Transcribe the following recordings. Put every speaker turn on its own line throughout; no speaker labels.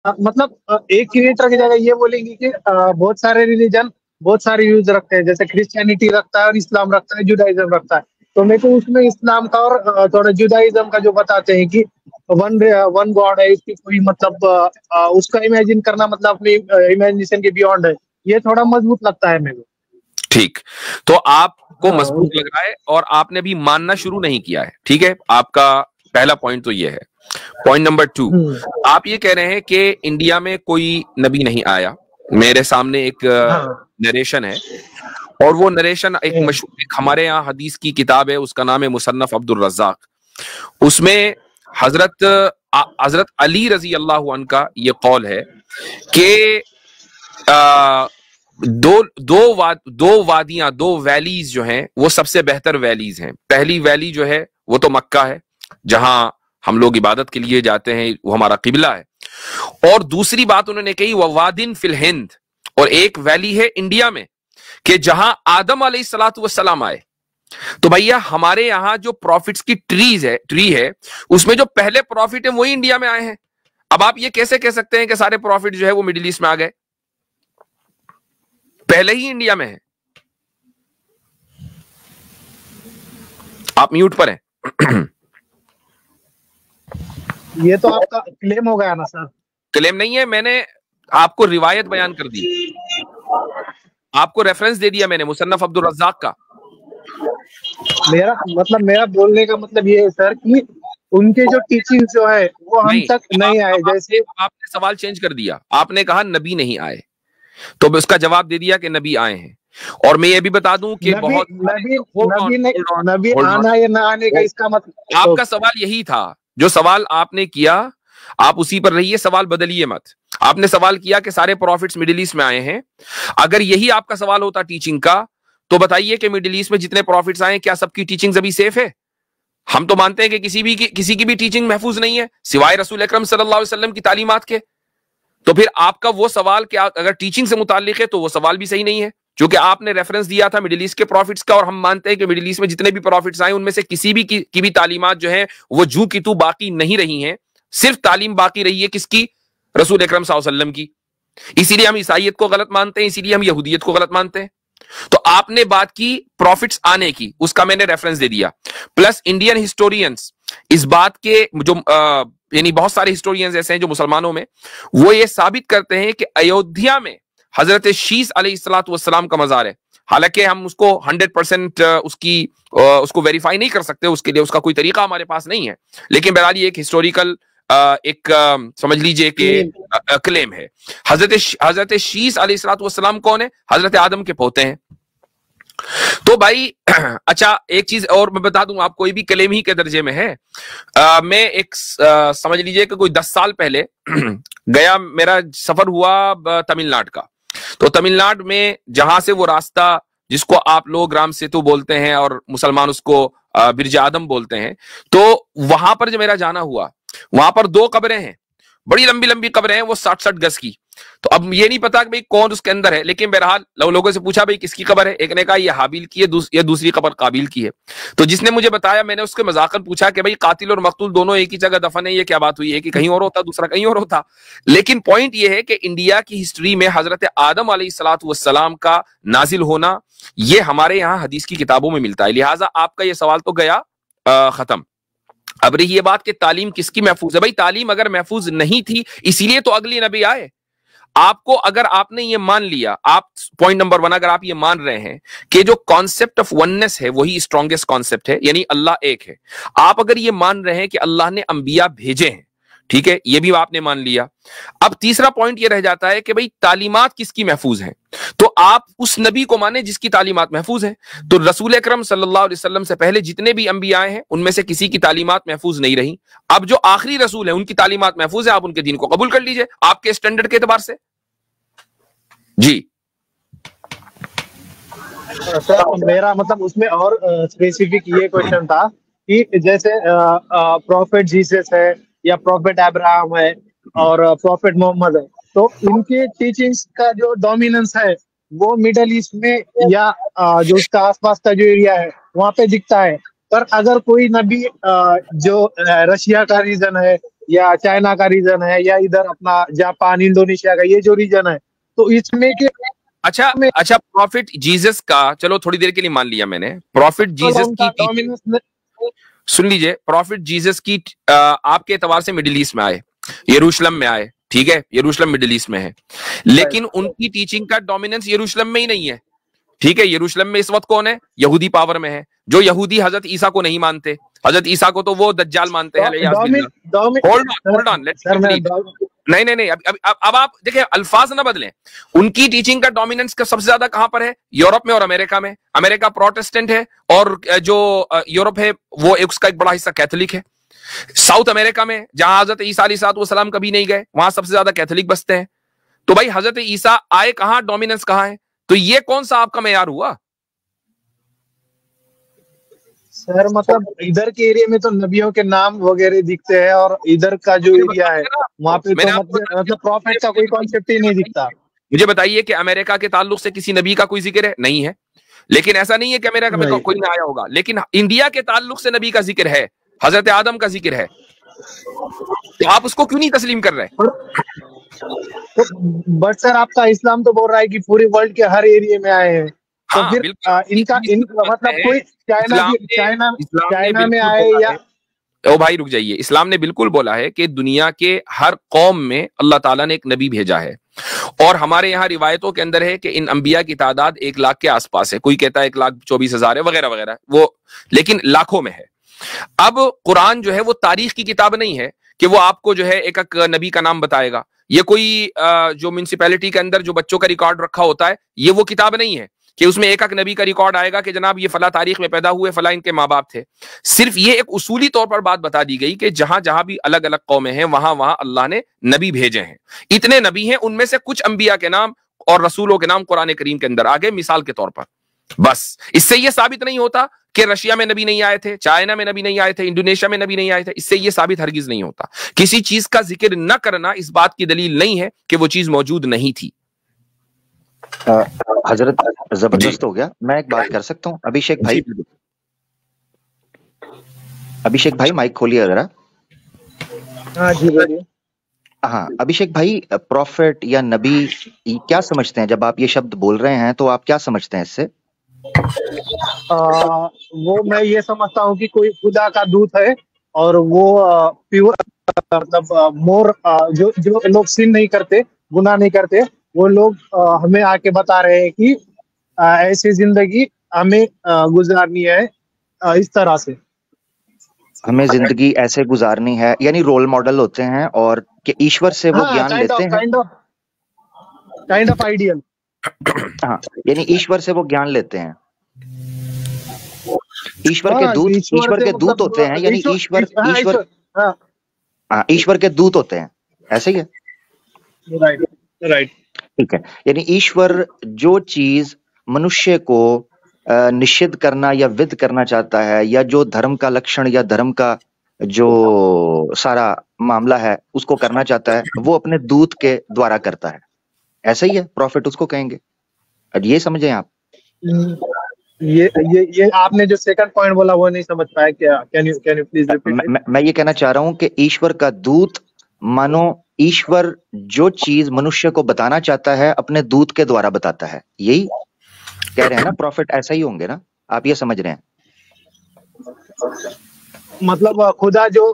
मतलब एक क्रिएटर की जगह ये बोलेंगे कि बहुत सारे रिलीजन बहुत सारे व्यूज रखते हैं, जैसे क्रिश्चियनिटी रखता है और इस्लाम रखता है, जुडाइज्म रखता है। तो मेरे को उसमें इस्लाम का और थोड़ा जुडाइज्म का जो बताते हैं कि वन वन गॉड है, इसकी कोई मतलब उसका इमेजिन करना मतलब अपनी इमेजिनेशन के बियॉन्ड है, ये थोड़ा मजबूत लगता है मेरे को।
ठीक, तो आपको
हाँ,
मजबूत लग रहा है और आपने अभी मानना शुरू नहीं किया है। ठीक है, आपका पहला पॉइंट तो ये है। पॉइंट नंबर 2, आप ये कह रहे हैं कि इंडिया में कोई नबी नहीं आया। मेरे सामने एक नरेशन है और वो नरेशन एक मशहूर, हमारे यहाँ हदीस की किताब है, उसका नाम है मुसन्नफ अब्दुल रज़्ज़ाक। उसमें हजरत अली रजी अल्लाह अन्हु का ये कौल है कि दो वादियां, दो वैलीज जो हैं वो सबसे बेहतर वैलीज हैं। पहली वैली जो है वो तो मक्का है, जहां हम लोग इबादत के लिए जाते हैं, वो हमारा किबला है। और दूसरी बात उन्होंने कही वह वादिन फिल हिंद, और एक वैली है इंडिया में कि जहां आदम अलैहिस्सलातु वस्सलाम आए। तो भैया हमारे यहां जो प्रॉफिट्स की ट्री है उसमें जो पहले प्रॉफिट है वही इंडिया में आए हैं। अब आप ये कैसे कह सकते हैं कि सारे प्रॉफिट जो है वो मिडिल ईस्ट में आ गए? पहले ही इंडिया में है। आप म्यूट पर हैं।
ये तो आपका क्लेम हो गया ना सर?
क्लेम नहीं है, मैंने आपको रिवायत बयान कर दी, आपको रेफरेंस दे दिया मैंने मुसन्नफ अब्दुल रज़्ज़ाक का।
मेरा बोलने का मतलब ये है सर कि उनके जो टीचिंग जो है वो हम तक नहीं आए। जैसे
आपने सवाल चेंज कर दिया, आपने कहा नबी नहीं आए, तो मैं उसका जवाब दे दिया कि नबी आए हैं। और मैं ये भी बता दूं कि बहुत
नबी आना या ना आने का इसका मतलब,
आपका सवाल यही था, जो सवाल आपने किया आप उसी पर रहिए, सवाल बदलिए मत। आपने सवाल किया कि सारे प्रॉफिट्स मिडिल ईस्ट में आए हैं। अगर यही आपका सवाल होता टीचिंग का, तो बताइए कि मिडिल ईस्ट में जितने प्रॉफिट्स आए क्या सबकी टीचिंग अभी सेफ है? हम तो मानते हैं कि किसी की भी टीचिंग महफूज नहीं है सिवाय रसूल अकरम सल्लल्लाहु अलैहि वसल्लम की तालीमात के। तो फिर आपका वो सवाल क्या अगर टीचिंग से मुताल्लिक है तो वो सवाल भी सही नहीं है, क्योंकि आपने रेफरेंस दिया था मिडिल ईस्ट के प्रॉफिट्स का, और हम मानते हैं कि मिडिल ईस्ट में जितने भी प्रॉफिट्स आए उनमें से किसी भी की भी तालीमात जो है वो जू की तू बाकी नहीं रही हैं। सिर्फ तालीम बाकी रही है किसकी? रसूल अकरम सल्लल्लाहु अलैहि वसल्लम की। इसीलिए हम ईसाइयत को गलत मानते हैं, इसीलिए हम यहूदियत को गलत मानते हैं। तो आपने बात की प्रॉफिट्स आने की, उसका मैंने रेफरेंस दे दिया। प्लस इंडियन हिस्टोरियंस इस बात के जो यानी बहुत सारे हिस्टोरियंस ऐसे हैं जो मुसलमानों में, वो ये साबित करते हैं कि अयोध्या में हजरत शीस अलैहिस्सलातु वस्सलाम का मजार है। हालांकि हम उसको 100% उसको वेरीफाई नहीं कर सकते, उसके लिए उसका कोई तरीका हमारे पास नहीं है, लेकिन बहरहाल ये एक हिस्टोरिकल समझ लीजिए कि क्लेम है। हजरत शीस अलैहिस्सलातु वस्सलाम कौन है? हजरत आदम के पोते हैं। तो भाई अच्छा एक चीज और मैं बता दूं, आप कोई भी क्लेम ही के दर्जे में है। मैं एक समझ लीजिए कि कोई 10 साल पहले गया, मेरा सफर हुआ तमिलनाडु का। तो तमिलनाडु में जहां से वो रास्ता जिसको आप लोग राम सेतु बोलते हैं और मुसलमान उसको बिरज आदम बोलते हैं, तो वहां पर जो मेरा जाना हुआ, वहां पर 2 कब्रें हैं, बड़ी लंबी लंबी कब्रें हैं, वो 60-60 गज की। तो अब ये नहीं पता कि भाई कौन उसके अंदर है, लेकिन बहरहाल लोगों से पूछा भाई किसकी कब्र है, एक ने कहा ये हाबिल की है, या दूसरी कब्र काबिल की है। तो जिसने मुझे बताया, मैंने उसके मजाकन पूछा कि भाई कातिल और मकतूल दोनों एक ही जगह दफन है, ये क्या बात हुई है कि कहीं और होता दूसरा कहीं और होता। लेकिन पॉइंट ये है कि इंडिया की हिस्ट्री में हजरत आदम अलैहिस्सलातु वस्सलाम का नाजिल होना ये हमारे यहाँ हदीस की किताबों में मिलता है। लिहाजा आपका ये सवाल तो गया खत्म। अब रही ये बात कि तालीम किसकी महफूज है, भाई तालीम अगर महफूज नहीं थी इसीलिए तो अगले नबी आए। आपको अगर आपने ये मान लिया, आप पॉइंट नंबर 1 अगर आप ये मान रहे हैं कि जो कॉन्सेप्ट ऑफ वननेस है वही स्ट्रॉन्गेस्ट कॉन्सेप्ट है, यानी अल्लाह एक है, आप अगर ये मान रहे हैं कि अल्लाह ने अंबिया भेजे हैं, ठीक है, ये भी आपने मान लिया। अब तीसरा पॉइंट ये रह जाता है कि भाई तालीमात किसकी महफूज हैं, तो आप उस नबी को माने जिसकी तालीमात महफूज हैं। तो रसूल अकरम सल्लल्लाहु अलैहि वसल्लम से पहले जितने भी अंबिया हैं उनमें से किसी की तालीमात महफूज नहीं रही। अब जो आखिरी रसूल है उनकी तालीमात महफूज है, आप उनके दीन को कबूल कर लीजिए आपके स्टैंडर्ड के एतबार से। जी
सर, मेरा मतलब उसमें और स्पेसिफिक ये क्वेश्चन था कि जैसे प्रॉफिट जीसस है या प्रॉफिट अब्राहम है और प्रॉफिट मोहम्मद है, तो इनके टीचिंग्स का जो डोमिनेंस है वो मिडल ईस्ट में या जो उसका आसपास का जो एरिया है वहां पे दिखता है। पर अगर कोई नबी जो रशिया का रीजन है या चाइना का रीजन है, या इधर अपना जापान इंडोनेशिया का ये जो रीजन है, तो इसमें के
अच्छा अच्छा, प्रॉफिट जीसस का, चलो थोड़ी देर के लिए मान लिया मैंने, प्रॉफिट जीसस
उनका
की
डोमिनेंस।
सुन लीजिए, प्रॉफिट जीसस की आपके एतबार से मिडिल ईस्ट में आए, यरूशलेम में आए, ठीक है, यरूशलेम मिडिल ईस्ट में है, लेकिन उनकी टीचिंग का डोमिनेंस यरूशलेम में ही नहीं है, ठीक है। यरूशलेम में इस वक्त कौन है? यहूदी पावर में है। जो यहूदी हजरत ईसा को नहीं मानते, हजरत ईसा को तो वो दज्जाल मानते हैं। Hold on, let's complete. नहीं नहीं नहीं, अब आप देखिए, अल्फाज ना बदलें। उनकी टीचिंग का डोमिनेंस का सबसे ज्यादा कहां पर है? यूरोप में और अमेरिका में। अमेरिका प्रोटेस्टेंट है और जो यूरोप है वो उसका एक बड़ा हिस्सा कैथोलिक है। साउथ अमेरिका में जहां हजरत ईसा अलैहिस्सलाम कभी नहीं गए, वहां सबसे ज्यादा कैथोलिक बसते हैं। तो भाई हजरत ईसा आए कहां, डोमिनेंस कहां है? तो ये कौन सा आपका मेयार हुआ?
सर मतलब इधर के एरिया में तो नबियों के नाम वगैरह दिखते हैं, और इधर का जो एरिया है वहां पे तो मतलब प्रॉफिट का कोई कॉन्सेप्ट ही नहीं दिखता।
मुझे बताइए कि अमेरिका के ताल्लुक से किसी नबी का कोई जिक्र है? नहीं है। लेकिन ऐसा नहीं है कि अमेरिका में कोई नहीं आया होगा, लेकिन इंडिया के ताल्लुक से नबी का जिक्र है, हजरत आदम का जिक्र है। तो आप उसको क्यों नहीं तस्लीम कर रहे?
तो बट सर आपका इस्लाम तो बोल रहा है कि पूरे वर्ल्ड के हर एरिया में आए हैं, तो
हाँ,
फिर इनका मतलब कोई चाइना में आए या?
ओ भाई रुक जाइए, इस्लाम ने बिल्कुल बोला है कि दुनिया के हर कौम में अल्लाह ताला ने एक नबी भेजा है, और हमारे यहाँ रिवायतों के अंदर है कि इन अंबिया की तादाद 1 लाख के आसपास है, कोई कहता है 1,24,000 है वगैरह वगैरह, वो लेकिन लाखों में है। अब कुरान जो है वो तारीख की किताब नहीं है कि वो आपको जो है एक एक नबी का नाम बताएगा। ये कोई जो म्युनिसिपैलिटी के अंदर जो बच्चों का रिकॉर्ड रखा होता है, ये वो किताब नहीं है कि उसमें एक एक नबी का रिकॉर्ड आएगा कि जनाब ये फला तारीख में पैदा हुए, फला इनके माँ बाप थे। सिर्फ ये एक उसूली तौर पर बात बता दी गई कि जहां जहां भी अलग अलग कौमें हैं वहां वहां अल्लाह ने नबी भेजे हैं। इतने नबी हैं, उनमें से कुछ अंबिया के नाम और रसूलों के नाम कुरान करीम के अंदर आ गए मिसाल के तौर पर। बस इससे यह साबित नहीं होता कि रशिया में नबी नहीं आए थे, चाइना में नबी नहीं आए थे, इंडोनेशिया में नबी नहीं आए थे। इससे यह साबित हरगिज नहीं होता। किसी चीज का जिक्र न करना इस बात की दलील नहीं है कि वो चीज मौजूद नहीं थी।
हजरत जबरदस्त हो गया। मैं एक बात कर सकता हूँ? अभिषेक भाई, अभिषेक भाई माइक खोलिए जरा।
हाँ जी बोलिए।
हाँ अभिषेक भाई, प्रॉफिट या नबी क्या समझते हैं? जब आप ये शब्द बोल रहे हैं तो आप क्या समझते हैं इससे?
वो मैं ये समझता हूँ कि कोई खुदा का दूत है, और वो प्योर मतलब मोर जो जो लोग सिन नहीं करते, गुनाह नहीं करते, वो लोग हमें आके बता रहे हैं कि ऐसी जिंदगी हमें गुजारनी है, इस तरह से
हमें जिंदगी ऐसे गुजारनी है, यानी रोल मॉडल होते हैं और कि ईश्वर से वो ज्ञान लेते हैं।
Kind of ideal.
हाँ, यानी ईश्वर से वो ज्ञान लेते हैं। ईश्वर के दूत, ईश्वर के दूत होते हैं, यानी ईश्वर ईश्वर के दूत होते हैं, ऐसे ही है?
राइट राइट,
ठीक है। यानी ईश्वर जो चीज मनुष्य को निषिद्ध करना या विद करना चाहता है, या जो धर्म का लक्षण या धर्म का जो सारा मामला है उसको करना चाहता है, वो अपने दूत के द्वारा करता है। ऐसा ही है, प्रॉफिट उसको कहेंगे। अब ये समझे आप?
ये आपने जो सेकंड पॉइंट बोला वो नहीं समझ पाया क्या? Can you please repeat?
मैं ये कहना चाह रहा हूं कि ईश्वर का दूत, मानो ईश्वर जो चीज मनुष्य को बताना चाहता है अपने दूत के द्वारा बताता है। यही कह रहे हैं ना? प्रॉफिट ऐसा ही होंगे ना? आप ये समझ रहे हैं?
मतलब खुदा जो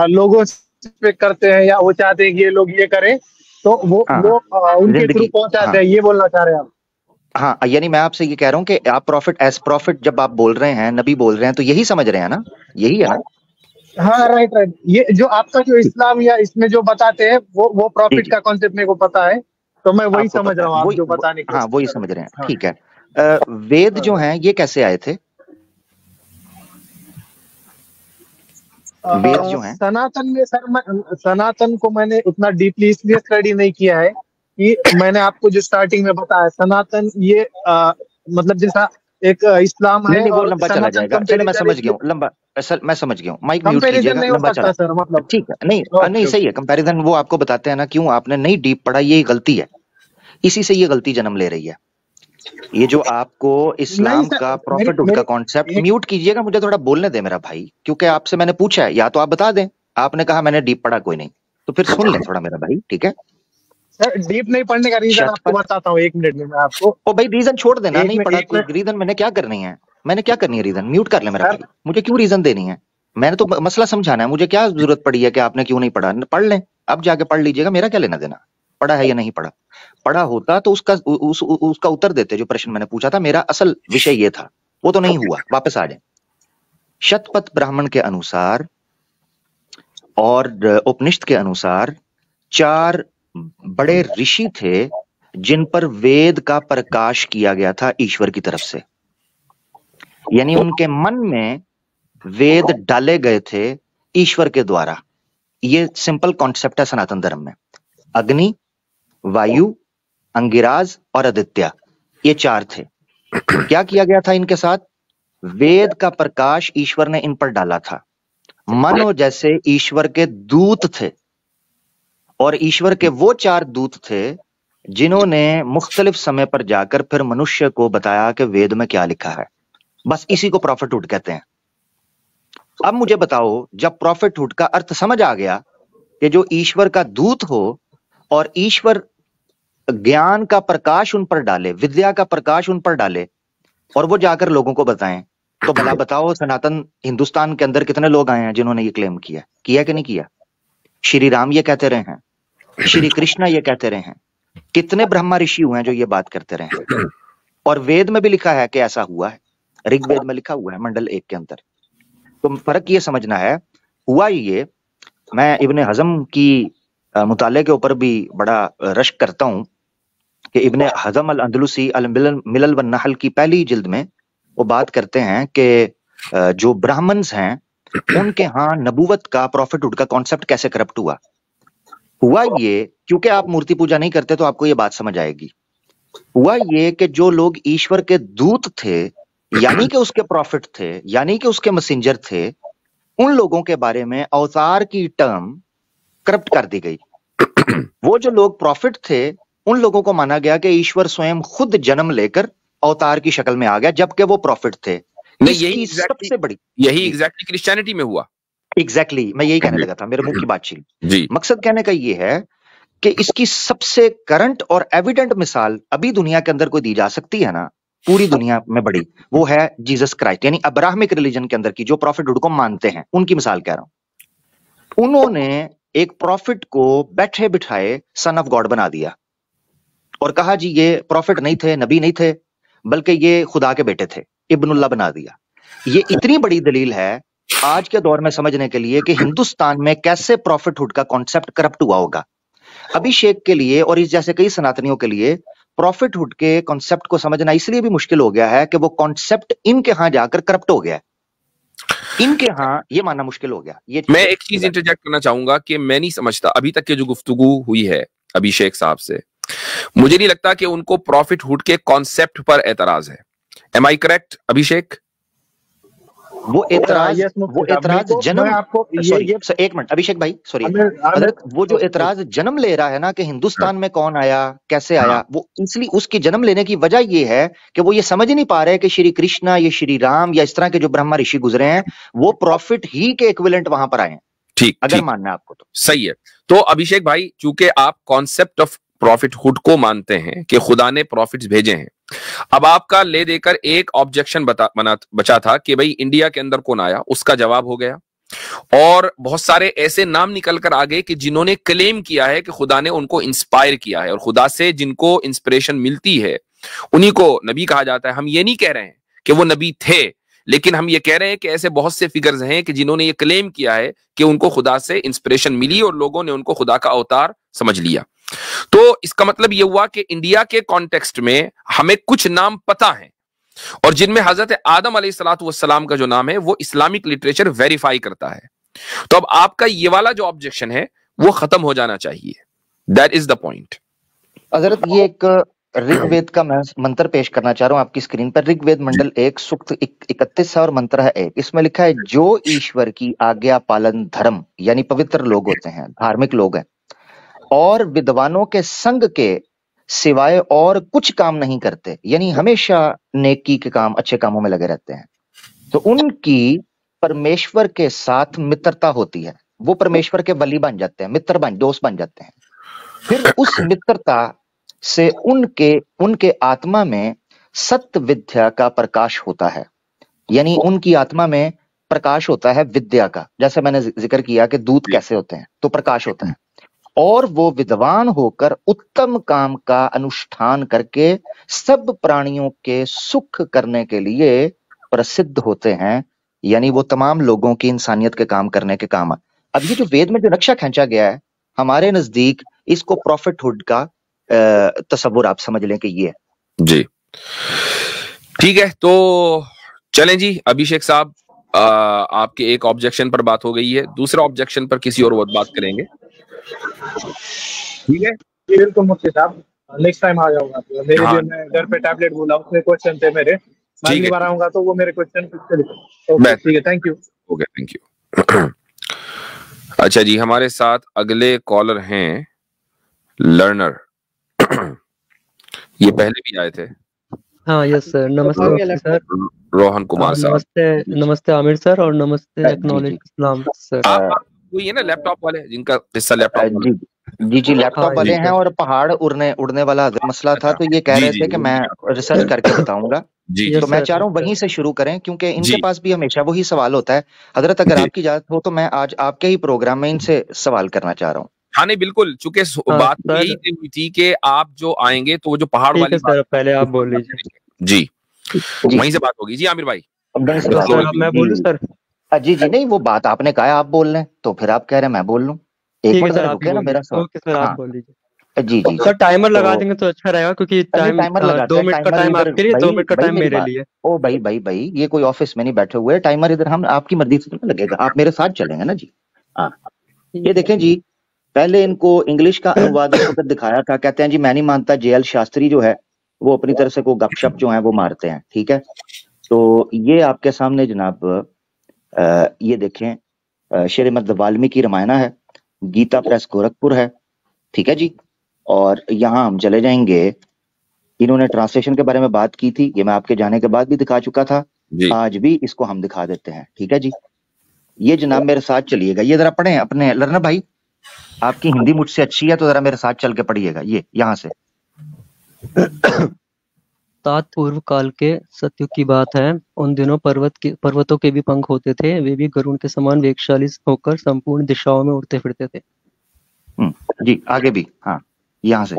लोगों पे करते हैं, या वो चाहते हैं कि ये लोग ये करें, तो वो उनके थ्रू पहुंचाते हैं, ये बोलना चाह रहे हैं आप?
हाँ, यानी मैं आपसे ये कह रहा हूँ कि आप प्रॉफिट एज प्रॉफिट जब आप बोल रहे हैं, नबी बोल रहे हैं, तो यही समझ रहे हैं ना? यही है ना?
हाँ राइट राइट। ये जो आपका जो इस्लाम या इसमें जो बताते हैं वो प्रॉफिट का कॉन्सेप्ट मेरे को पता है, तो मैं वही समझ रहा हूँ आप जो बताने के।
हाँ वही समझ रहे हैं, ठीक है। वेद जो हैं ये कैसे आए थे? वेद जो हैं
सनातन में सर, सनातन को मैंने उतना डीपली इसलिए स्टडी नहीं किया है कि मैंने आपको जो स्टार्टिंग में बताया, सनातन ये मतलब जैसा एक इस्लाम है,
वो लंबा चला जाएगा। चलो मैं समझ गया हूँ, लंबा मैं समझ गया हूँ। माइक म्यूट कीजिएगा, लंबा चला
सर, मतलब
ठीक है। नहीं सही है, कंपैरिजन वो आपको बताते हैं ना, क्यों आपने नहीं डीप पढ़ा, ये गलती है। इसी से ये गलती जन्म ले रही है। ये जो आपको इस्लाम का प्रॉफिट का कॉन्सेप्ट, म्यूट कीजिएगा, मुझे थोड़ा बोलने दे मेरा भाई, क्योंकि आपसे मैंने पूछा है, या तो आप बता दें आपने कहा मैंने डीप पढ़ा, कोई नहीं, तो फिर सुन लें थोड़ा मेरा भाई, ठीक है?
सर डीप नहीं पढ़ने का रीजन आपको बताता हूँ, 1 मिनट में मैं आपको।
ओ भाई रीजन छोड़ देना, नहीं पढ़ा
एक
रीजन मैंने क्या करनी है, मैंने क्या करनी है रीजन, म्यूट कर ले मेरा
सर
भाई, मुझे क्यों रीजन देनी है? मैंने तो मसला समझाना है, मुझे क्या जरूरत पड़ी है कि आपने क्यों नहीं पढ़ा? पढ़ लें, अब जाके पढ़ लीजिएगा, मेरा क्या लेना देना, पढ़ा है या नहीं पढ़ा। पढ़ा होता तो उसका उत्तर देते, जो प्रश्न मैंने पूछा था, मेरा असल विषय ये था, वो तो नहीं हुआ। वापस आ जाए। शतपथ ब्राह्मण के अनुसार और उपनिषद के अनुसार 4 बड़े ऋषि थे जिन पर वेद का प्रकाश किया गया था ईश्वर की तरफ से, यानी उनके मन में वेद डाले गए थे ईश्वर के द्वारा। ये सिंपल कॉन्सेप्ट है सनातन धर्म में। अग्नि, वायु, अंगिराज और आदित्य, ये 4 थे। क्या किया गया था इनके साथ? वेद का प्रकाश ईश्वर ने इन पर डाला था, मानो जैसे ईश्वर के दूत थे। और ईश्वर के वो 4 दूत थे जिन्होंने मुख्तलिफ समय पर जाकर फिर मनुष्य को बताया कि वेद में क्या लिखा है। बस इसी को प्रॉफिटहुड कहते हैं। अब मुझे बताओ, जब प्रॉफिटहुड का अर्थ समझ आ गया कि जो ईश्वर का दूत हो और ईश्वर ज्ञान का प्रकाश उन पर डाले, विद्या का प्रकाश उन पर डाले और वो जाकर लोगों को बताएं, तो भला बताओ सनातन हिंदुस्तान के अंदर कितने लोग आए हैं जिन्होंने ये क्लेम किया कि नहीं किया? श्री राम ये कहते रहे हैं, श्री कृष्णा ये कहते रहे हैं, कितने ब्रह्मा ऋषि हुए हैं जो ये बात करते रहे हैं। और वेद में भी लिखा है कि ऐसा हुआ है, ऋग्वेद में लिखा हुआ है मंडल 1 के अंदर। तो फर्क ये समझना है, हुआ ये, मैं इब्ने हजम की मुताले के ऊपर भी बड़ा रश्क करता हूं कि इब्ने हजम अल अंदलुसी अल मिलल व नहल की पहली जिल्द में वो बात करते हैं कि जो ब्राह्मण्स हैं उनके यहाँ नबूवत का, प्रॉफिटहुड का कॉन्सेप्ट कैसे करप्ट हुआ। हुआ ये, क्योंकि आप मूर्ति पूजा नहीं करते तो आपको ये बात समझ आएगी। हुआ ये कि जो लोग ईश्वर के दूत थे, यानी कि उसके प्रॉफिट थे, यानी कि उसके मैसेंजर थे, उन लोगों के बारे में अवतार की टर्म करप्ट कर दी गई। वो जो लोग प्रॉफिट थे उन लोगों को माना गया कि ईश्वर स्वयं खुद जन्म लेकर अवतार की शक्ल में आ गया, जबकि वो प्रॉफिट थे।
नहीं, यही
सबसे बड़ी,
यही एग्जैक्टली क्रिश्चियनिटी में हुआ।
एग्जैक्टली मैं यही कहने लगा था, मेरे मुंह की बात छीन।
जी,
मकसद कहने का ये है कि इसकी सबसे करंट और एविडेंट मिसाल अभी दुनिया के अंदर कोई दी जा सकती है ना, पूरी दुनिया में बड़ी, वो है जीसस क्राइस्ट, यानी अब्राहमिक रिलीजन के अंदर की जो प्रॉफिटहुड को मानते हैं उनकी मिसाल कह रहा हूं। उन्होंने एक प्रॉफिट को बैठे बिठाए सन ऑफ गॉड बना दिया और कहा जी ये प्रॉफिट नहीं थे, नबी नहीं थे, बल्कि ये खुदा के बेटे थे, इब्नुल्लाह बना दिया। ये इतनी बड़ी दलील है आज के दौर में समझने के लिए कि हिंदुस्तान में कैसे प्रॉफिटहुड का कॉन्सेप्ट करप्ट हुआ होगा। अभिषेक के लिए और इस जैसे कई सनातनियों के लिए प्रॉफिटहुड के कॉन्सेप्ट को समझना इसलिए भी मुश्किल हो गया है कि वो कॉन्सेप्ट इनके यहां जाकर करप्ट हो गया है, इनके यहां ये मानना मुश्किल हो गया। ये
मैं एक चीज इंटरजेक्ट करना चाहूंगा कि मैं नहीं समझता, अभी तक के जो गुफ्तगू हुई है अभिषेक साहब से, मुझे नहीं लगता कि उनको प्रॉफिटहुड के कॉन्सेप्ट पर एतराज है। एम आई करेक्ट अभिषेक?
वो एतराज जन्म, एक मिनट अभिषेक भाई, सॉरी, वो जो एतराज जन्म ले रहा है ना कि हिंदुस्तान में कौन आया, कैसे आया, वो इसलिए उसकी जन्म लेने की वजह ये है कि वो ये समझ नहीं पा रहे कि श्री कृष्णा या श्री राम या इस तरह के जो ब्रह्मा ऋषि गुजरे हैं वो प्रॉफिट ही के इक्विवेलेंट वहां पर आए हैं।
ठीक,
अगर मानना है आपको तो
सही है। तो अभिषेक भाई, चूंकि आप कॉन्सेप्ट ऑफ प्रॉफिटहुड को मानते हैं कि खुदा ने प्रॉफिट्स भेजे हैं, अब आपका ले देकर एक ऑब्जेक्शन बचा था कि भाई इंडिया के अंदर कौन आया, उसका जवाब हो गया। और बहुत सारे ऐसे नाम निकल कर आ गए कि जिन्होंने क्लेम किया है कि खुदा ने उनको इंस्पायर किया है, और खुदा से जिनको इंस्पिरेशन मिलती है उन्हीं को नबी कहा जाता है। हम ये नहीं कह रहे हैं कि वो नबी थे, लेकिन हम ये कह रहे हैं कि ऐसे बहुत से फिगर्स हैं कि जिन्होंने ये क्लेम किया है कि उनको खुदा से इंस्पिरेशन मिली और लोगों ने उनको खुदा का अवतार समझ लिया। तो इसका मतलब यह हुआ कि इंडिया के कॉन्टेक्स्ट में हमें कुछ नाम पता है, और जिनमें हजरत आदम अलैहिस्सलातु वस्सलाम का जो नाम है वो इस्लामिक लिटरेचर वेरीफाई करता है। तो अब आपका ये वाला जो ऑब्जेक्शन है वो खत्म हो जाना चाहिए। That is the point.
हजरत ये एक ऋग्वेद का मैं मंत्र पेश करना चाह रहा हूं आपकी स्क्रीन पर। ऋग्वेद मंडल 1 सूक्त 31 है और मंत्र है 1। इसमें लिखा है, जो ईश्वर की आज्ञा पालन धर्म यानी पवित्र लोग होते हैं, धार्मिक लोग हैं, और विद्वानों के संग के सिवाय और कुछ काम नहीं करते, यानी हमेशा नेकी के काम, अच्छे कामों में लगे रहते हैं, तो उनकी परमेश्वर के साथ मित्रता होती है। वो परमेश्वर के बलि बन जाते हैं, दोस्त बन जाते हैं। फिर उस मित्रता से उनके आत्मा में सत्य विद्या का प्रकाश होता है, यानी उनकी आत्मा में प्रकाश होता है विद्या का। जैसे मैंने जिक्र किया कि दूत कैसे होते हैं, तो प्रकाश होता है, और वो विद्वान होकर उत्तम काम का अनुष्ठान करके सब प्राणियों के सुख करने के लिए प्रसिद्ध होते हैं, यानी वो तमाम लोगों की इंसानियत के काम करने के काम। अब ये जो वेद में जो नक्शा खींचा गया है, हमारे नजदीक इसको प्रॉफिटहुड का तस्वुर आप समझ लें कि ये है
जी। ठीक है, तो चलें जी अभिषेक साहब, आपके एक ऑब्जेक्शन पर बात हो गई है, दूसरा ऑब्जेक्शन पर किसी और वक्त बात करेंगे। ठीक है,
बिल्कुल मुफ्ती साहब, नेक्स्ट टाइम आ जाऊंगा। मेरे
हाँ।
भी मैं घर पे टैबलेट बोला, उसमें क्वेश्चन थे मेरे, अगली बार आऊंगा तो वो मेरे क्वेश्चन ठीक है। Thank you.
Okay, thank you. अच्छा जी, हमारे साथ अगले कॉलर हैं लर्नर। ये पहले भी आए थे।
हाँ, यस सर, नमस्ते सर।
रोहन कुमार साहब।
नमस्ते आमिर सर, और नमस्ते एक्नॉलेज इस्लाम सर।
आप वही है ना लैपटॉप वाले, जिनका हिस्सा लैपटॉप?
जी लैपटॉप वाले हैं, और पहाड़ उड़ने वाला मसला था, तो ये कह रहे थे कि मैं रिसर्च करके बताऊंगा। तो मैं चाह रहा हूँ वहीं से शुरू करें, क्योंकि इनके पास भी हमेशा वही सवाल होता है। हजरत, अगर आपकी इजाजत हो तो मैं आज आपके ही प्रोग्राम में इनसे सवाल करना चाह रहा हूँ।
हाँ नहीं बिल्कुल, चूंकि बात यही हुई थी कि आप जो आएंगे तो वो जो पहाड़ वाली
सर, पहले आप बोल लीजिए।
जी, वहीं से बात होगी। जी आमिर भाई,
मैं बोलूं सर?
जी नहीं, वो बात आपने कहा आप बोल लें, तो फिर आप कह रहे हैं मैं बोल लूं। एक मिनट रुके ना, मेरा सवाल।
ओके सर, आप बोल लीजिए।
जी
सर, टाइमर लगा देंगे तो अच्छा रहेगा, क्योंकि टाइमर 2 मिनट का टाइम आपके लिए, 2 मिनट का टाइम मेरे लिए।
ओ भाई, ये कोई ऑफिस में नहीं बैठे हुए, टाइमर इधर हम आपकी मर्जी से तो लगेगा, आप मेरे साथ चलेंगे ना जी। हाँ, ये देखें जी, पहले इनको इंग्लिश का अनुवाद इस वक्त दिखाया था। कहते हैं जी मैं नहीं मानता JL शास्त्री जो है वो अपनी तरफ से को गपशप जो है वो मारते हैं। ठीक है, तो ये आपके सामने जनाब ये देखें, श्रीमद् वाल्मीकि रामायण है, गीता प्रेस गोरखपुर है। ठीक है जी, और यहाँ हम चले जाएंगे। इन्होंने ट्रांसलेशन के बारे में बात की थी, ये मैं आपके जाने के बाद भी दिखा चुका था, आज भी इसको हम दिखा देते हैं। ठीक है जी, ये जनाब मेरे साथ चलिएगा, ये जरा पढ़ें अपने लर्नर भाई, आपकी हिंदी मुझसे अच्छी है तो जरा मेरे साथ चल के पढ़िएगा। ये यहाँ से
तात पूर्व काल के सत्युग की बात है। उन दिनों पर्वतों के भी पंख होते थे, वे भी गरुड़ के समान वेगशाली होकर संपूर्ण दिशाओं में उड़ते फिरते थे।
जी आगे भी, हाँ यहाँ से।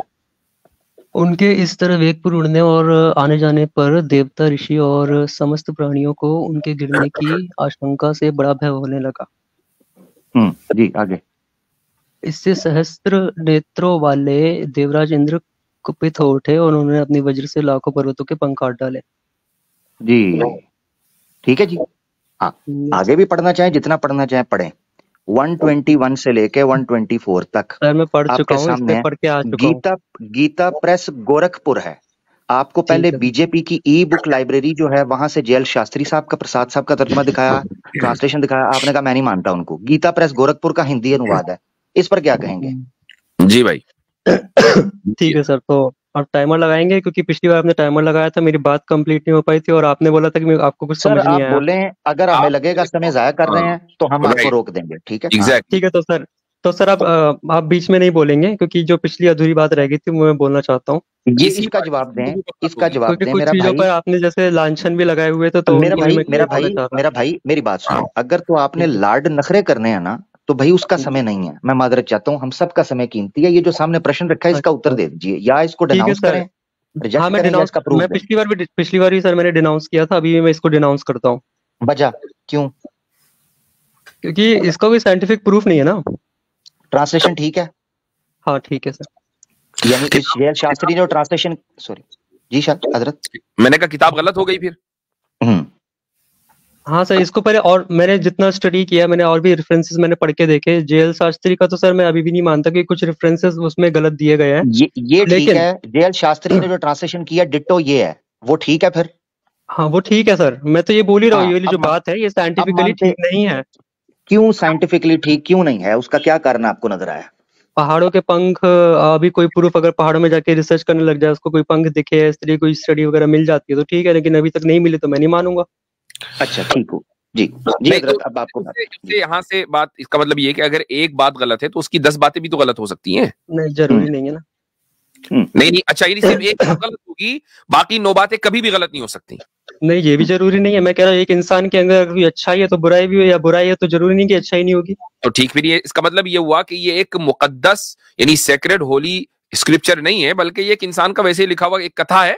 उनके इस तरह वेगपूर्ण उड़ने और आने जाने पर देवता, ऋषि और समस्त प्राणियों को उनके गिरने की आशंका से बड़ा भय होने लगा।
जी आगे।
इससे सहस्त्र नेत्रों वाले देवराज इंद्र कुपित हो उठे और उन्होंने अपनी वज्र से लाखों पर्वतों के पंख काट डाले।
जी ठीक है जी, हाँ आगे भी पढ़ना चाहें, जितना पढ़ना चाहें पढ़ें। 121 से लेके 124 तक
सर मैं पढ़ चुका हूँ, इससे पढ़ के आ चुका हूँ।
गीता प्रेस गोरखपुर है। आपको पहले बीजेपी की ई बुक लाइब्रेरी जो है वहां से JL शास्त्री साहब का, प्रसाद साहब का तर्जुमा दिखाया, ट्रांसलेशन दिखाया, आपने कहा मैं नहीं मानता उनको। गीता प्रेस गोरखपुर का हिंदी अनुवाद है, इस पर क्या कहेंगे?
जी भाई।
ठीक है सर, तो आप टाइमर लगाएंगे, क्योंकि पिछली बार आपने टाइमर लगाया था, मेरी बात कंप्लीट नहीं हो पाई थी और आपने बोला था कि आपको कुछ समझ नहीं आया।
आप बोले अगर हमें लगेगा समय जाया कर रहे हैं तो हम आपको रोक देंगे। ठीक है,
ठीक है। तो सर आप बीच में नहीं बोलेंगे, क्योंकि जो पिछली अधूरी बात रह गई थी वो मैं बोलना चाहता हूँ।
ये इसका जवाब दें, इसका जवाब दें मेरा
भाई। पर आपने जैसे लांछन भी लगाए हुए थे, तो
मेरा भाई मेरी बात सुनो। अगर तो आपने लाड नखरे करने हैं ना, तो भाई उसका समय नहीं है। मैं माजरत चाहता हूँ, हम सबका समय कीमती है। ये जो सामने प्रश्न रखा है इसका उत्तर दे दीजिए, या इसको डिनाउंस करें,
हाँ मैं डिनाउंस का प्रूफ। मैं पिछली बार भी सर मैंने डिनाउंस किया था, अभी मैं इसको डिनाउंस करता हूँ।
वजह क्यों?
क्योंकि इसका कोई साइंटिफिक प्रूफ नहीं है ना।
ट्रांसलेशन ठीक है?
हाँ ठीक है सर।
यानी कि JL शास्त्री ने ट्रांसलेशन, सॉरी जी हजरत,
मैंने कहा किताब गलत हो गई फिर।
हाँ सर, इसको पहले और मैंने जितना स्टडी किया, मैंने और भी रेफरेंसेस मैंने पढ़ के देखे। JL शास्त्री का तो सर मैं अभी भी नहीं मानता कि कुछ रेफरेंसेस उसमें गलत दिए गए हैं।
ये ठीक है, JL शास्त्री ने जो ट्रांसलेशन किया डिट्टो ये है, वो ठीक है फिर?
हाँ वो ठीक है सर, मैं तो ये बोल ही रहा हूँ, ये वाली जो बात है ये साइंटिफिकली ठीक नहीं है।
क्यों साइंटिफिकली ठीक क्यों नहीं है? उसका क्या कारण आपको नजर आया?
पहाड़ों के पंख, अभी कोई प्रूफ अगर पहाड़ों में जाके रिसर्च करने लग जाए, उसको कोई पंख दिखे, इस तरह कोई स्टडी वगैरह मिल जाती है तो ठीक है, लेकिन अभी तक नहीं मिली तो मैं नहीं मानूंगा।
अच्छा ठीक हो, जी जी
नहीं,
हजरत,
तो
अब आपको बात
इससे यहाँ से बात, इसका मतलब ये है कि अगर एक बात गलत है तो उसकी 10 बातें भी तो गलत हो सकती हैं।
नहीं, जरूरी नहीं है ना।
नहीं नहीं, अच्छा ये सिर्फ एक बात गलत होगी, बाकी 9 बातें कभी भी गलत नहीं हो सकती।
नहीं, ये भी जरूरी नहीं है। मैं कह रहा हूँ एक इंसान के अंदर अगर कोई अच्छाई है तो बुराई भी हो, या बुराई है तो जरूरी नहीं कि अच्छाई नहीं होगी।
तो ठीक, फिर ये इसका मतलब ये हुआ कि ये एक मुकद्दस यानी सेक्रेड होली स्क्रिप्चर नहीं है, बल्कि ये एक इंसान का वैसे ही लिखा हुआ एक कथा है।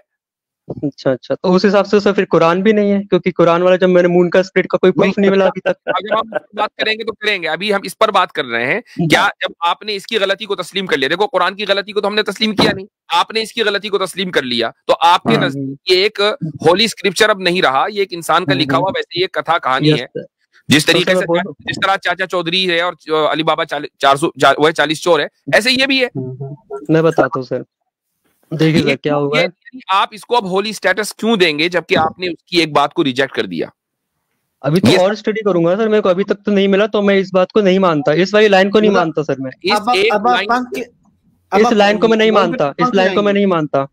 अच्छा अच्छा, तो उस हिसाब से सर फिर कुरान भी नहीं है, क्योंकि कुरान वाला जब मैंने मून का स्प्लिट का कोई प्रूफ नहीं मिला अभी तक।
जब हम बात करेंगे तो करेंगे, अभी हम इस पर बात कर रहे हैं। क्या जब आपने इसकी गलती को तस्लीम कर लिया, देखो कुरान की गलती को तो हमने तस्लीम किया नहीं, आपने इसकी गलती को तस्लीम कर लिया, तो आपके नजदीक ये एक होली स्क्रिप्चर अब नहीं रहा, ये एक इंसान का लिखा हुआ वैसे ये कथा कहानी है। जिस तरीके से जिस तरह चाचा चौधरी है और अली बाबा 40 चोर है, ऐसे ये भी है।
मैं बताता हूँ सर, देखिए सर क्या हुआ है।
आप इसको अब होली स्टेटस क्यों देंगे जबकि आपने उसकी एक बात को रिजेक्ट कर दिया?
अभी तो और स्टडी करूंगा सर, मेरे को अभी तक तो नहीं मिला, तो मैं इस बात को नहीं मानता, इस वाली लाइन को नहीं मानता सर। मैं इस लाइन को मैं नहीं मानता, इस लाइन को मैं नहीं मानता।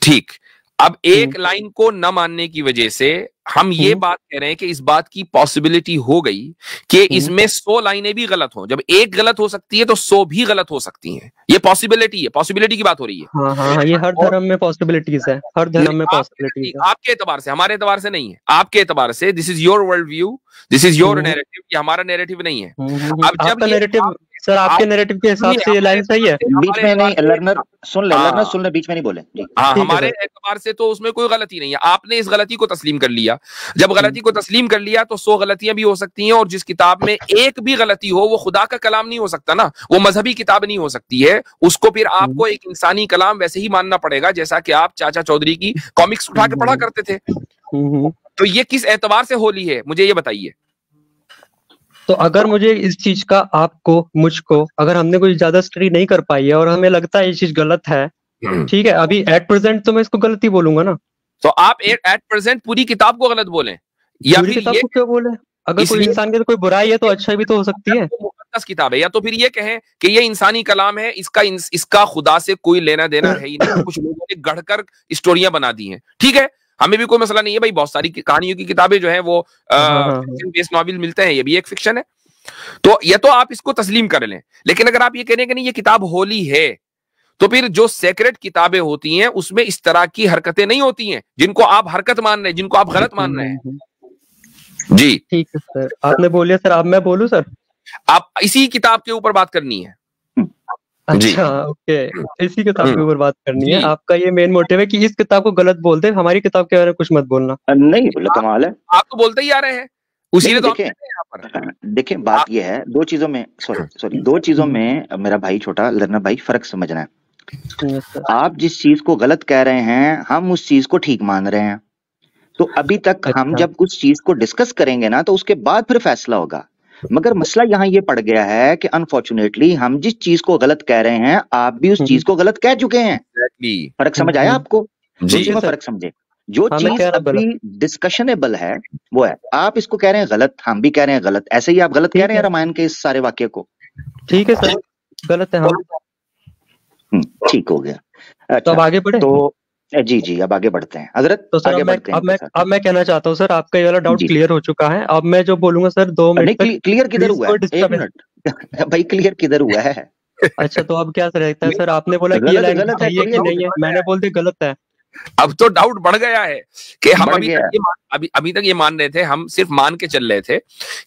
ठीक, अब एक लाइन को न मानने की वजह से हम ये बात कह रहे हैं कि इस बात की पॉसिबिलिटी हो गई कि इसमें 100 लाइनें भी गलत हो। जब एक गलत हो सकती है तो 100 भी गलत हो सकती हैं। ये पॉसिबिलिटी है, पॉसिबिलिटी की बात हो रही है।
हाँ हाँ, ये हर धर्म में पॉसिबिलिटीज है, हर धर्म में पॉसिबिलिटीज है।
आपके एतबार से, हमारे एतबार से नहीं है, आपके एतबार से this is your world view, this is your narrative, ये हमारा नैरेटिव नहीं है।
अब जब नैरेटिव सर, आपके नैरेटिव के हिसाब से ये लाइन सही है।
बीच में नहीं, लर्नर सुन ले, लर्नर सुन ले, बीच में नहीं बोले।
हाँ, हमारे एतबार से तो उसमें कोई गलती नहीं है। आपने इस गलती को तस्लीम कर लिया, जब गलती को तस्लीम कर लिया तो 100 गलतियां भी हो सकती हैं, और जिस किताब में एक भी गलती हो वो खुदा का कलाम नहीं हो सकता ना, वो मजहबी किताब नहीं हो सकती है। उसको फिर आपको एक इंसानी कलाम वैसे ही मानना पड़ेगा, जैसा कि आप चाचा चौधरी की कॉमिक्स उठा के पढ़ा करते थे। तो ये किस एतबार से होली है, मुझे ये बताइए।
तो अगर मुझे इस चीज का, आपको, मुझको, अगर हमने कोई ज्यादा स्टडी नहीं कर पाई है और हमें लगता है ये चीज गलत है, ठीक है, अभी एट प्रेजेंट तो मैं इसको गलती बोलूंगा ना।
तो आप एट प्रेजेंट पूरी किताब को गलत बोलें, या
पूरी किताब को क्यों बोले? अगर कोई इंसान के कोई बुराई है तो अच्छाई भी तो हो सकती है।
मुकद्दस किताब है, या तो फिर ये कहें कि ये इंसानी कलाम है, इसका खुदा से कोई लेना देना है ही नहीं, कुछ लोगों ने गढ़कर स्टोरियां बना दी हैं। ठीक है, हमें भी कोई मसला नहीं है भाई, बहुत सारी कहानियों की किताबें जो है वो फिक्शन बेस्ड नॉवेल मिलते हैं, ये भी एक फिक्शन है, तो ये तो आप इसको तस्लीम कर लें। लेकिन अगर आप ये कह रहे हैं कि नहीं ये किताब होली है, तो फिर जो सेक्रेट किताबें होती हैं उसमें इस तरह की हरकतें नहीं होती हैं जिनको आप हरकत मान रहे हैं, जिनको आप गलत मान रहे हैं। जी
ठीक है सर, आपने बोलिए सर, अब मैं बोलूं सर?
आप इसी किताब के ऊपर बात करनी है।
अच्छा, ओके, इसी किताब के ऊपर बात करनी है। आपका ये मेन मोटिव है कि इस किताब को गलत बोल दे, हमारी किताब के बारे में कुछ मत बोलना।
नहीं बोले, कमाल है,
आप तो बोलते ही आ रहे हैं, उसी ने तो यहाँ पर।
देखिए बात ये है, दो चीजों में, सॉरी दो चीजों में मेरा भाई छोटा लर्नर भाई फर्क समझना है। आप जिस चीज को गलत कह रहे हैं, हम उस चीज को ठीक मान रहे हैं। तो अभी तक हम जब कुछ चीज को डिस्कस करेंगे ना, तो उसके बाद फिर फैसला होगा। मगर मसला यहाँ ये पड़ गया है कि अनफॉर्चुनेटली हम जिस चीज को गलत कह रहे हैं, आप भी उस चीज को गलत कह चुके हैं। फर्क समझ आया आपको? जी, फर्क समझे। जो चीज अभी डिस्कशनेबल है वो है, आप इसको कह रहे हैं गलत, हम भी कह रहे हैं गलत। ऐसे ही आप गलत कह रहे हैं रामायण के इस सारे वाक्य को।
ठीक है सर, गलत है हम।
ठीक हो गया।
अच्छा, तो अब आगे बढ़े।
तो जी जी, अब आगे बढ़ते हैं हजरत।
तो सर
आगे बढ़ते हैं।
अब मैं कहना चाहता हूँ सर, आपका ये वाला डाउट क्लियर हो चुका है। अब मैं जो बोलूंगा सर 2 मिनट तक।
क्लियर किधर हुआ है? 1 मिनट भाई, क्लियर किधर हुआ है? अच्छा,
तो अब क्या रहता है सर? आपने बोला कि ये लाइन सही है कि नहीं है, मैंने बोल दिया गलत है।
अब तो डाउट बढ़ गया है कि हम अभी तक ये मान रहे थे, हम सिर्फ मान के चल रहे थे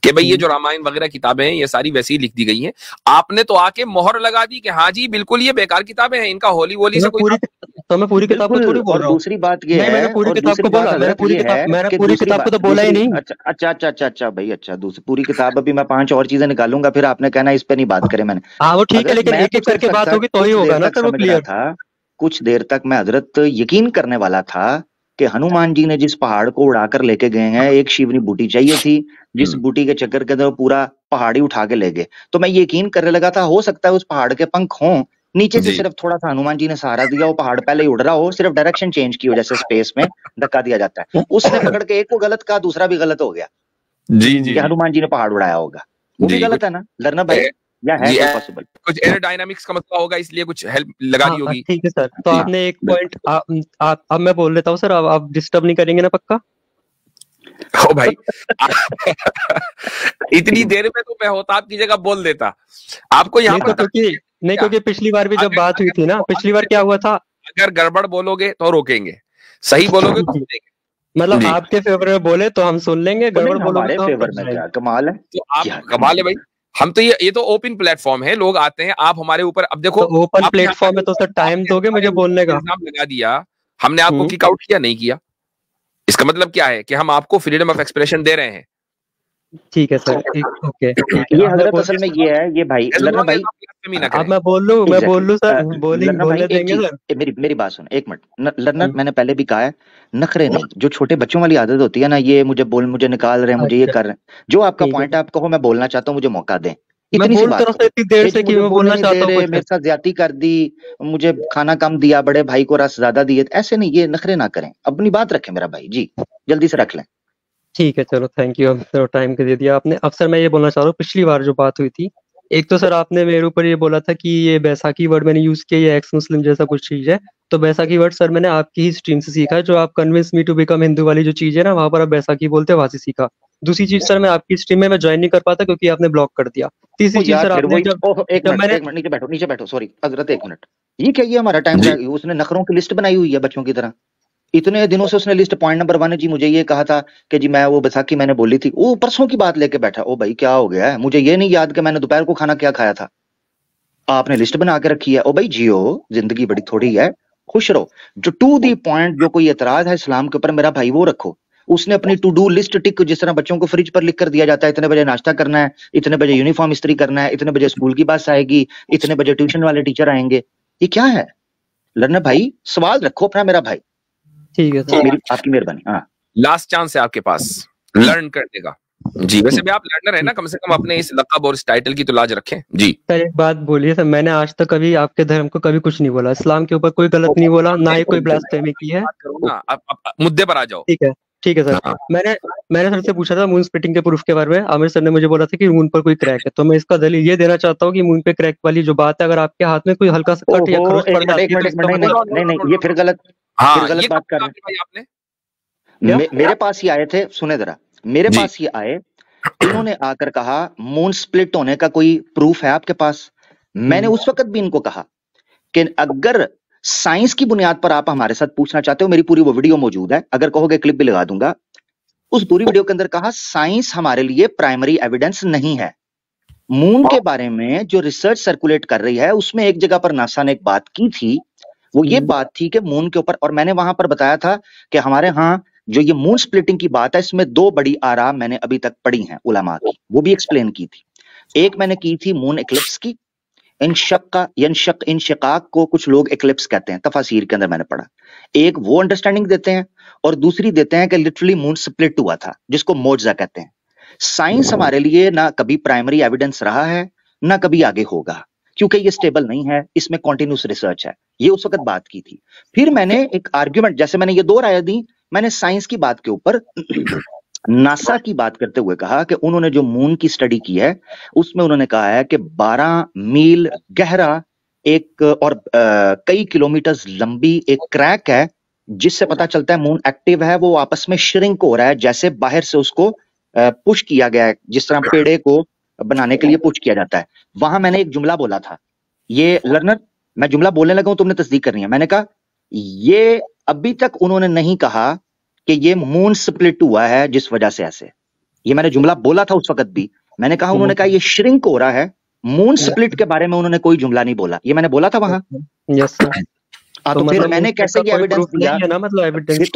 कि भाई ये जो रामायण वगैरह किताबें हैं ये सारी वैसे ही लिख दी गई हैं। आपने तो आके मोहर लगा दी कि हाँ जी बिल्कुल ये बेकार किताबें हैं, इनका होली वोली से कोई।
तो मैं पूरी किताब को थोड़ी बोल रहा हूँ।
दूसरी बात ये है,
मैंने पूरी किताब को बोला, मैंने पूरी किताब को तो बोला ही नहीं।
अच्छा भाई, अच्छा दूसरी पूरी किताब, अभी मैं 5 और चीजें निकालूंगा, फिर आपने कहना इस पे नहीं बात करें मैंने।
हाँ वो ठीक है, लेकिन एक एक करके बात होगी तो ही होगा ना सर, वो क्लियर
था। कुछ देर तक मैं हजरत यकीन करने वाला था कि हनुमान जी ने जिस पहाड़ को उड़ाकर लेके गए हैं, एक शिवनी बूटी चाहिए थी, जिस बूटी के चक्कर के अंदर पूरा पहाड़ी उठा के ले गए। तो मैं यकीन करने लगा था, हो सकता है उस पहाड़ के पंख हों, नीचे से सिर्फ थोड़ा सा हनुमान जी ने सहारा दिया, वो पहाड़ पहले ही उड़ रहा हो, सिर्फ डायरेक्शन चेंज की वजह से स्पेस में धक्का दिया जाता है। उसने पकड़ के एक को गलत कहा, दूसरा भी गलत हो गया। जी, हनुमान जी ने पहाड़ उड़ाया होगा, वो भी गलत है ना लर्नर भाई? या है पॉसिबल? कुछ
एरोडायनामिक्स का मसला होगा, इसलिए कुछ हेल्प लगा दी होगी।
ठीक है सर, तो आपने एक पॉइंट, अब मैं बोल लेता हूँ सर, अब आप डिस्टर्ब नहीं करेंगे ना? पक्का
ओ भाई इतनी देर में तो मैं होता आपकी जगह बोल देता आपको यहाँ पर।
क्योंकि पिछली बार भी जब बात हुई थी ना, पिछली बार क्या हुआ था,
अगर गड़बड़ बोलोगे तो रोकेंगे, सही बोलोगे तो सुनेंगे।
मतलब आपके फेवर में बोले तो हम सुन लेंगे, गड़बड़ बोलोगे तो
फेवर में। क्या कमाल है,
तो आप कमाल है भाई। हम तो ये तो ओपन प्लेटफॉर्म है, लोग आते हैं, आप हमारे ऊपर, अब देखो
तो ओपन प्लेटफॉर्म है तो सर टाइम दोगे मुझे बोलने का?
इल्जाम लगा दिया हमने, आपको किक आउट किया नहीं किया, इसका मतलब क्या है कि हम आपको फ्रीडम ऑफ एक्सप्रेशन दे रहे हैं।
ठीक है सर, ओके।
ये हजरत असल में ये है, ये भाई लर्नर भाई,
अब मैं बोल लूं सर, बोलने देंगे सर?
मेरी बात सुन एक मिनट लर्नर, मैंने पहले भी कहा है, नखरे नहीं, जो छोटे बच्चों वाली आदत होती है ना, ये मुझे निकाल रहे हैं, मुझे ये कर रहे हैं, जो आपका पॉइंट है आप कहो, मैं बोलना चाहता हूँ, मुझे मौका दें। इतनी सी बात,
इतनी देर से कि मैं बोलना चाहता हूँ,
मेरे साथ ज्यादती कर दी, मुझे खाना कम दिया, बड़े भाई को रस ज्यादा दिए, ऐसे नहीं, ये नखरे ना करें, अपनी बात रखें मेरा भाई जी, जल्दी से रख लें।
ठीक है चलो, थैंक यू, अब टाइम दे दिया आपने। अब सर मैं ये बोलना चाह रहा हूँ, पिछली बार जो बात हुई थी, एक तो सर आपने मेरे ऊपर ये बोला था कि ये बैसाखी वर्ड मैंने यूज किया, ये एक्स मुस्लिम जैसा कुछ चीज है, तो बैसाखी वर्ड सर मैंने आपकी ही स्ट्रीम से सीखा है, जो आप convince me to become Hindu वाली जो चीज है ना, वहां पर आप बैसाखी बोलते हैं, वहां से सीखा। दूसरी चीज सर, मैं आपकी स्ट्रीम में मैं ज्वाइन नहीं कर पाता क्योंकि आपने ब्लॉक कर दिया। तीसरी चीज सर, आपने
एक मिनट नीचे बैठो, सॉरी हजरत, एक मिनट, ये क्या, ये हमारा टाइम, उसने नखरों की लिस्ट बनाई हुई है बच्चों की तरह, इतने दिनों से उसने लिस्ट, पॉइंट नंबर 1 जी मुझे ये कहा था कि जी मैं वो बैसाखी मैंने बोली थी, वो परसों की बात लेके बैठा। ओ भाई क्या हो गया है, मुझे ये नहीं याद कि मैंने दोपहर को खाना क्या खाया था, आपने लिस्ट बना के रखी है। ओ भाई जियो, जिंदगी बड़ी थोड़ी है, खुश रहो। जो टू दी पॉइंट, जो कोई एतराज है इस्लाम के ऊपर मेरा भाई, वो रखो। उसने अपनी टू डू लिस्ट टिक, जिस तरह बच्चों को फ्रिज पर लिख कर दिया जाता है, इतने बजे नाश्ता करना है, इतने बजे यूनिफॉर्म इस्त्री करना है, इतने बजे स्कूल की बस आएगी, इतने बजे ट्यूशन वाले टीचर आएंगे, ये क्या है? लर्नर भाई सवाल रखो अपना मेरा भाई।
ठीक है सर,
आपकी मेहरबानी। हाँ,
लास्ट चांस है आपके पास लर्न करने का जी। वैसे भी आप लर्नर है ना, कम से कम अपने इस लक़ब और इस टाइटल की तो लाज रखें जी।
सर एक बात बोलिए सर, मैंने आज तक कभी आपके धर्म को कभी कुछ नहीं बोला, इस्लाम के ऊपर कोई गलत नहीं बोला, ना ही कोई ब्लास्फेमी की है।
मुद्दे पर आ जाओ।
ठीक है सर। मैंने सर से पूछा था मून स्प्लिटिंग के प्रूफ के बारे में, आमिर सर ने मुझे बोला था कि मून पर कोई क्रैक है, तो मैं इसका दलील ये देना चाहता हूँ कि मून पे क्रैक वाली जो बात है, अगर आपके हाथ में कोई हल्का सा कट या खरोच पड़ जाती है,
नहीं, ये फिर गलत बात कर रहे हैं। मेरे पास ये आए थे, सुने जरा, मेरे पास ये आए, इन्होंने आकर कहा मून स्प्लिट होने का कोई प्रूफ है आपके पास? मैंने उस वक्त भी इनको कहा कि अगर साइंस की बुनियाद पर आप हमारे साथ पूछना चाहते हो, मेरी पूरी वो वीडियो मौजूद है, अगर कहोगे क्लिप भी लगा दूंगा। उस पूरी वीडियो के अंदर कहा साइंस हमारे लिए प्राइमरी एविडेंस नहीं है। मून के बारे में जो रिसर्च सर्कुलेट कर रही है, उसमें एक जगह पर नासा ने एक बात की थी, वो ये बात थी कि मून के ऊपर, और मैंने वहां पर बताया था कि हमारे यहाँ जो ये मून स्प्लिटिंग की बात है, इसमें 2 बड़ी आराम मैंने अभी तक पढ़ी हैं उलमा की, वो भी एक्सप्लेन की थी। एक मैंने की थी मून एक्लिप्स की, इंशिकाक को कुछ लोग एक्लिप्स कहते हैं, तफासीर के अंदर मैंने पढ़ा। एक वो अंडरस्टैंडिंग देते हैं, और दूसरी देते हैं कि लिटरली मून स्प्लिट हुआ था, जिसको मोजा कहते हैं। साइंस हमारे लिए ना कभी प्राइमरी एविडेंस रहा है, ना कभी आगे होगा, क्योंकि ये स्टेबल नहीं है, इसमें कॉन्टिन्यूस रिसर्च है। ये उस वक्त बात की थी। फिर मैंने एक आर्ग्यूमेंट, जैसे मैंने ये 2 राय दी, मैंने साइंस की बात के ऊपर नासा की बात करते हुए कहा कि उन्होंने जो मून की स्टडी की है, उसमें उन्होंने कहा है कि 12 मील गहरा एक और कई किलोमीटर लंबी एक क्रैक है, जिससे पता चलता है मून एक्टिव है, वो आपस में श्रिंक हो रहा है, जैसे बाहर से उसको पुश किया गया है, जिस तरह पेड़े को बनाने के लिए पुश किया जाता है। वहां मैंने एक जुमला बोला था, ये लर्नर, मैं जुमला बोलने लगा हूं, तुमने तस्दीक करनी है। मैंने कहा ये अभी तक उन्होंने नहीं कहा कि ये मून स्प्लिट हुआ है जिस वजह से ऐसे, ये मैंने जुमला बोला था उस वक्त भी। मैंने कहा, उन्होंने कहा ये श्रिंक हो रहा है, मून स्प्लिट के बारे में उन्होंने कोई जुमला नहीं बोला, ये मैंने बोला था वहां।
Yes sir.
तो फिर मैंने कैसे ये एविडेंस दिया
ना, मतलब एविडेंस,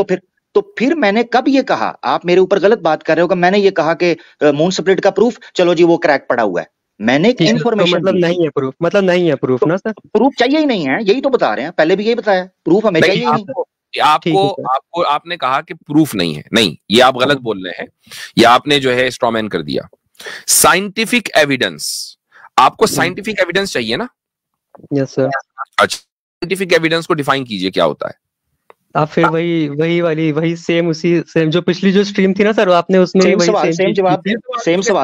तो फिर मैंने कब ये कहा, आप मेरे ऊपर गलत बात कर रहे हो कि मैंने ये कहा कि मून स्प्लिट का प्रूफ, चलो जी वो क्रैक पड़ा हुआ है। मैंने एक इंफॉर्मेशन,
मतलब नहीं है प्रूफ, मतलब नहीं है प्रूफ ना सर,
प्रूफ चाहिए ही नहीं है, यही तो बता रहे हैं, पहले भी यही बताया, प्रूफ हमें चाहिए ही नहीं।
आपने कहा कि प्रूफ नहीं है, नहीं, ये आप गलत बोल रहे हैं, ये आपने जो है स्ट्रॉमैन कर दिया। साइंटिफिक एविडेंस, आपको साइंटिफिक एविडेंस चाहिए ना?
Yes sir.
अच्छा, साइंटिफिक एविडेंस को डिफाइन कीजिए, क्या होता है?
आप फिर वही सेम जो पिछली जो स्ट्रीम थी ना सर, आपने उसमें
सेम सवाल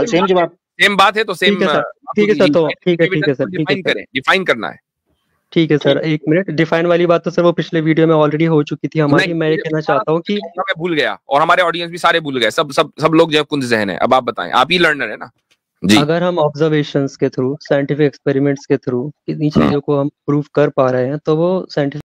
सेम जवाब
सेम बात है, तो सेम
ठीक है सर, ठीक है सर,
डिफाइन करना है।
ठीक है सर, एक मिनट। डिफाइन वाली बात तो सर वो पिछले वीडियो में ऑलरेडी हो चुकी थी हमारी।
नहीं,
मैं ये कहना चाहता हूँ कि
मैं भूल गया और हमारे ऑडियंस भी सारे भूल गए, सब लोग जो कुंज जहन है। अब आप बताएं, आप ही लर्नर है ना जी।
अगर हम ऑब्जर्वेशंस के थ्रू, साइंटिफिक एक्सपेरिमेंट्स के थ्रू इन्हीं चीजों को हम प्रूव कर पा रहे हैं तो वो साइंटिफिक